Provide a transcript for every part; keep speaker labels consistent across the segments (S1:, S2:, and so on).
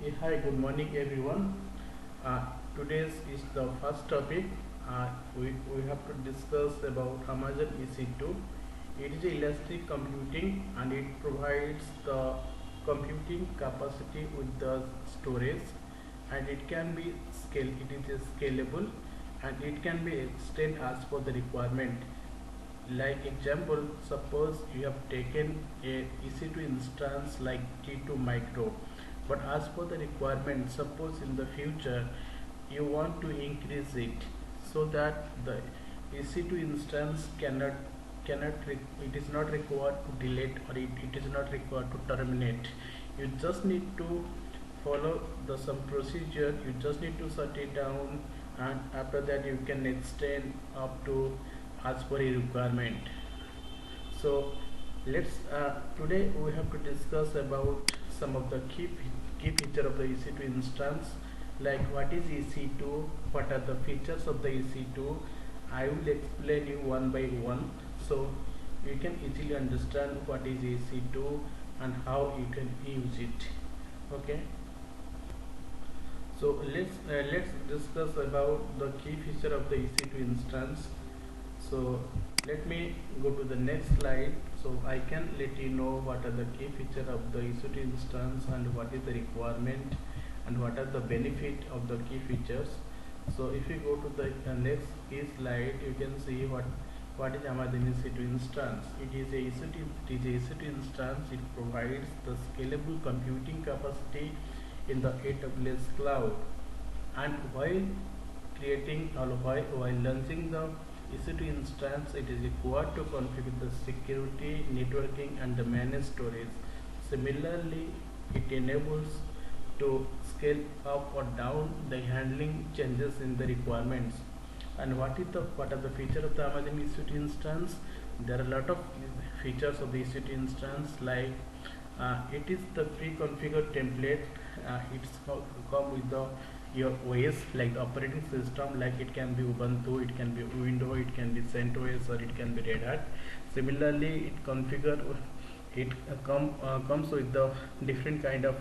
S1: Hi, good morning everyone. Today's is the first topic. We have to discuss about Amazon EC2. It is elastic computing and it provides the computing capacity with the storage, and it can be it is scalable, and it can be extended as per the requirement. Like example, suppose you have taken a EC2 instance like T2 micro, but as per the requirement, suppose in the future you want to increase it so that the EC2 instance it is not required to delete, or it is not required to terminate. You just need to follow the some procedure. You just need to shut it down, and after that you can extend up to as per your requirement. So let's today we have to discuss about some of the key feature of the EC2 instance, like what is EC2, what are the features of the EC2. I will explain you one by one, so you can easily understand what is EC2 and how you can use it. Okay, so let's discuss about the key feature of the EC2 instance. So let me go to the next slide, so I can let you know what are the key feature of the EC2 instance and what is the requirement and what are the benefit of the key features. So if you go to the next key slide, you can see what is Amazon EC2 instance. It is a EC2 instance. It provides the scalable computing capacity in the AWS cloud, and while creating or while launching the EC2 instance, it is required to configure the security, networking, and the managed storage. Similarly, it enables to scale up or down the handling changes in the requirements. And what are the features of the Amazon EC2 instance? There are a lot of features of the EC2 instance, like it is the pre-configured template. It's come with the your OS, like the operating system, like it can be Ubuntu, it can be Windows, it can be CentOS, or it can be Red Hat. Similarly, it comes with the different kind of,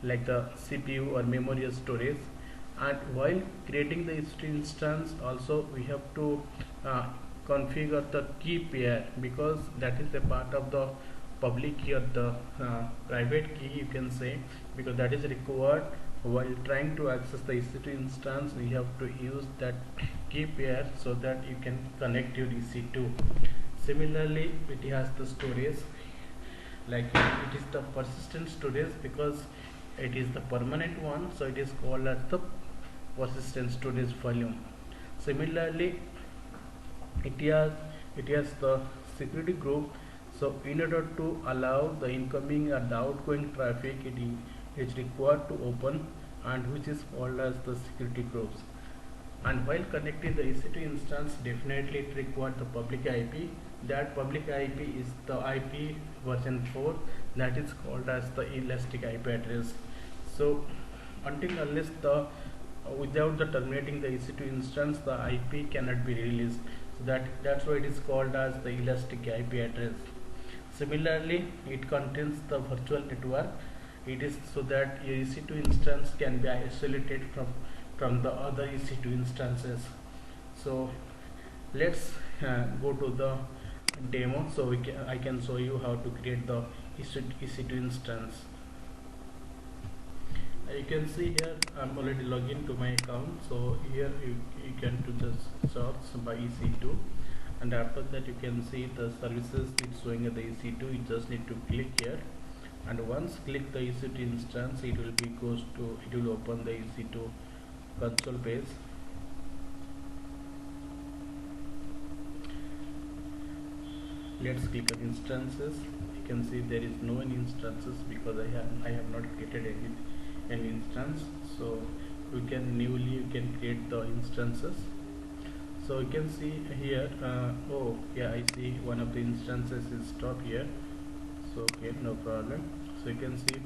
S1: like the CPU or memory storage. And while creating the EC2 instance, also we have to configure the key pair, because that is a part of the public key or the private key, you can say, because that is required while trying to access the EC2 instance. We have to use that key pair so that you can connect your EC2. Similarly, it has the storage, like it is the persistent storage, because it is the permanent one, so it is called as the persistent storage volume. Similarly, it has the security group. So in order to allow the incoming and the outgoing traffic, it is required to open, and which is called as the security groups. And while connecting the EC2 instance, definitely it required the public IP. That public IP is the IP version 4, that is called as the elastic IP address. So until unless the without the terminating the EC2 instance, the IP cannot be released. So that's why it is called as the elastic IP address. Similarly, it contains the virtual network. It is so that your EC2 instance can be isolated from the other EC2 instances. So let's go to the demo, so I can show you how to create the EC2 instance. You can see here I'm already logged into my account, so here you can do the search by EC2, and after that you can see the services it's showing at the EC2. You just need to click here, and once click the EC2 instance, it will open the EC2 console page. Let's click on instances. You can see there is no any instances, because I have not created any instance. So you can create the instances. So you can see here, oh yeah, I see one of the instances is stopped here. So okay, no problem. So you can see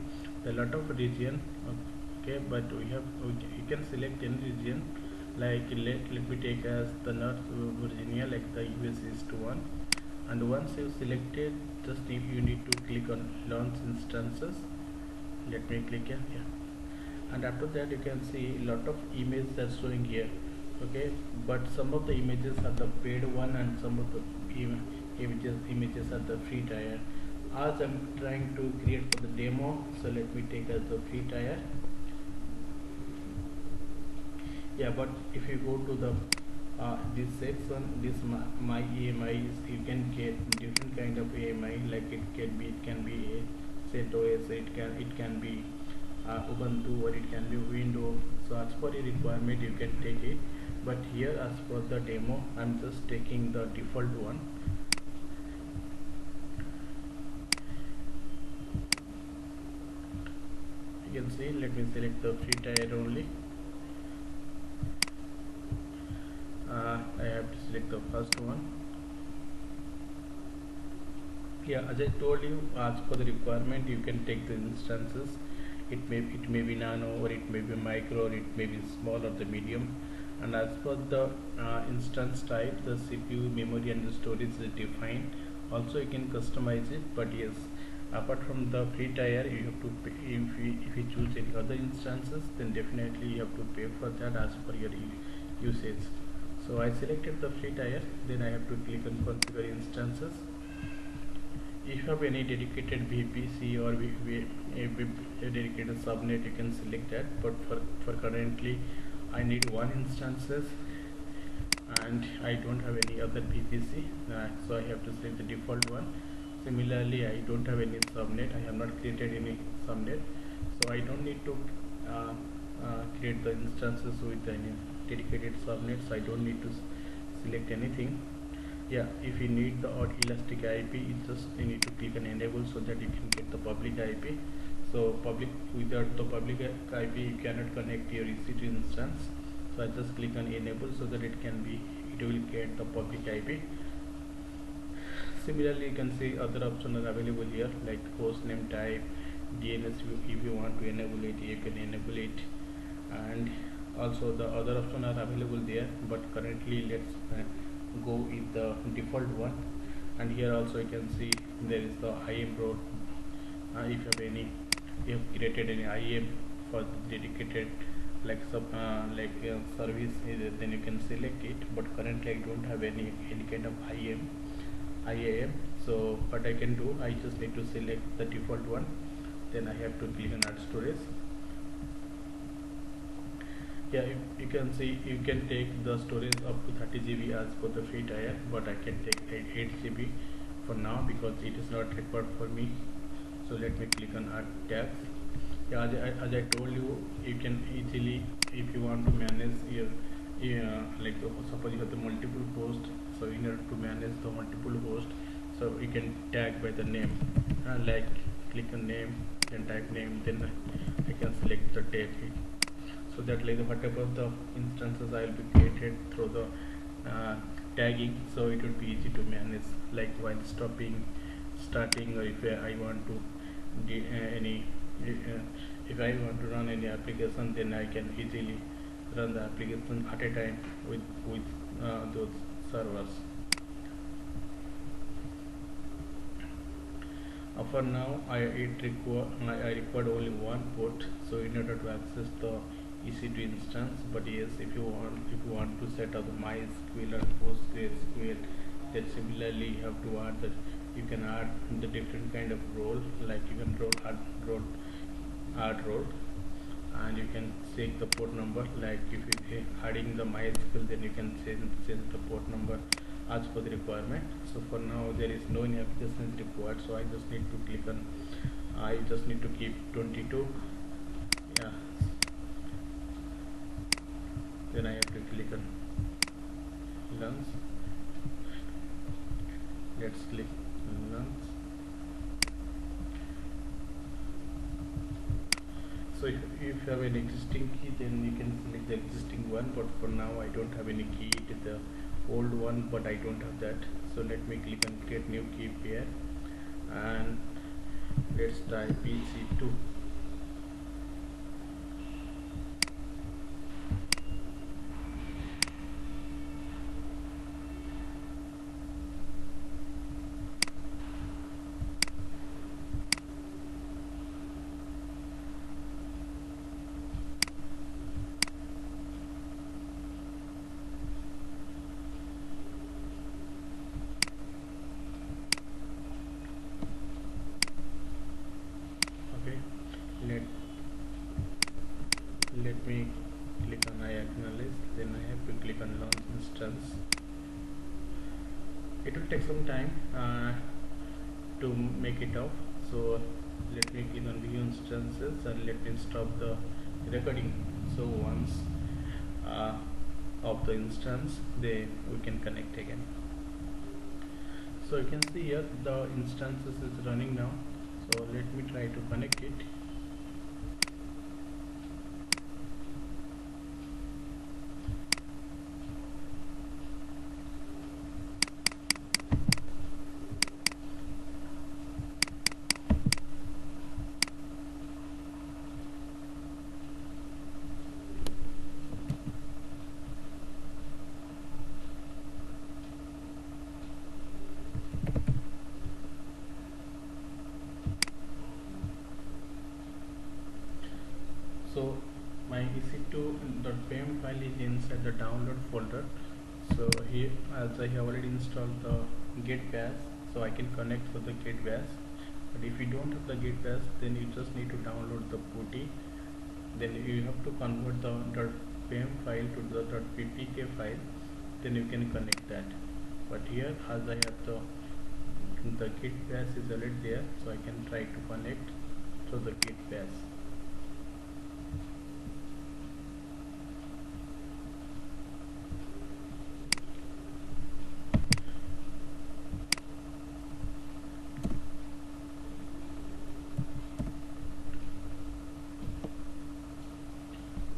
S1: a lot of region. Okay, but you can select any region, like let me take as the North Virginia, like the US East one. And once you selected, you need to click on launch instances. Let me click here. Yeah. and after that you can see a lot of images that's showing here. Okay, but some of the images are the paid one and some of the images are the free tier. As I'm trying to create for the demo, so let me take as the free tier. Yeah, but if you go to the this section, this my EMIs, you can get different kind of EMI. Like it can be a CentOS, it can be Ubuntu, or it can be Windows. So as per your requirement you can take it, but here as per the demo I'm just taking the default one. You can see, let me select the free tier only. I have to select the first one. Yeah, as I told you, as per the requirement you can take the instances. It may be nano, or it may be micro, or it may be small or the medium, and as per the instance type, the CPU, memory and the storage is defined. Also you can customize it, but yes, apart from the free tier you have to pay. If you choose any other instances, then definitely you have to pay for that as per your usage. So I selected the free tier, then I have to click on configure instances. If you have any dedicated VPC or a dedicated subnet, you can select that, but for currently I need one instances and I don't have any other VPC, so I have to select the default one. Similarly, I don't have any subnet, I have not created any subnet, so I don't need to create the instances with any dedicated subnets. I don't need to select anything. Yeah, if you need the elastic IP, you need to click on enable so that you can get the public IP. So without the public IP you cannot connect your EC2 instance. So I just click on enable so that it will get the public IP. Similarly, you can see other options are available here, like host name type, DNS. If you want to enable it, you can enable it, and also the other options are available there, but currently let's go with the default one. And here also you can see there is the IAM role. If you have created any IAM for the dedicated service, then you can select it, but currently I don't have any kind of IAM. So what I can do, I just need to select the default one, then I have to click on add storage. Yeah, you can see you can take the storage up to 30 GB as per the free tier, but I can take 8 GB for now because it is not required for me. So let me click on add tabs. Yeah, as I told you, you can easily, if you want to manage your suppose you have the multiple hosts, so in order to manage the multiple hosts, so you can tag by the name, like click on name, then type name, then I can select the tag, so that like whatever the instances I will be created through the tagging, so it would be easy to manage, like while starting, or if I want to if I want to run any application, then I can easily run the application at a time with those servers. For now I required only one port, so in order to access the EC2 instance. But yes, if you want to set up the MySQL or PostgreSQL, then similarly you have to add that. You can add the different kind of role, like you can add role, and you can check the port number. Like if you adding the MySQL, then you can change the port number as per the requirement. So for now there is no any application is required, so I just need to click on, I just need to keep 22. Yeah, then I have to click on launch. Let's click launch. So if you have an existing key, then you can select the existing one, but for now I don't have any key. It is the old one, but I don't have that. So let me click on create new key pair, and let's type EC2. Okay, let let me click on I acknowledge, then I have to click on launch instance. It will take some time to make it off, so let me click on view instances and let me stop the recording. So once uh, of the instance, we can connect again. So you can see here the instances is running now, so let me try to connect it. So my ec2.pem file is inside the download folder. So here, as I have already installed the git bash, so I can connect for the git bash. But if you don't have the git bash, then you just need to download the putty. Then you have to convert the .pem file to the .ppk file, then you can connect that. But here, as I have the git bash is already there, so I can try to connect to the git bash.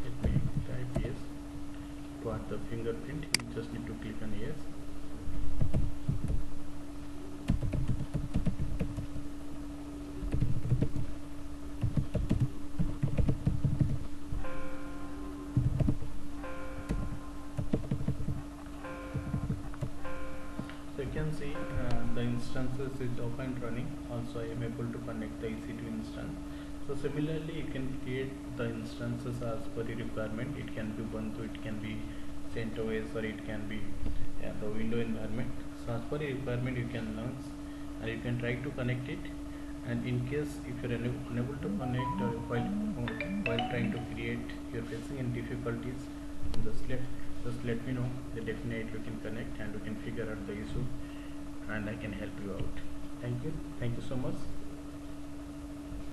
S1: Let me type yes. To add the fingerprint, you just need to click on yes. So you can see the instances is up and running. Also I am able to connect the EC2 instance. So similarly you can create the instances as per your requirement. It can be Ubuntu, it can be CentOS, or it can be the window environment. So as per your requirement you can launch and you can try to connect it. And in case if you are unable to connect while trying to create, you are facing any difficulties, just let me know. Then definitely you can connect and we can figure out the issue and I can help you out. Thank you so much.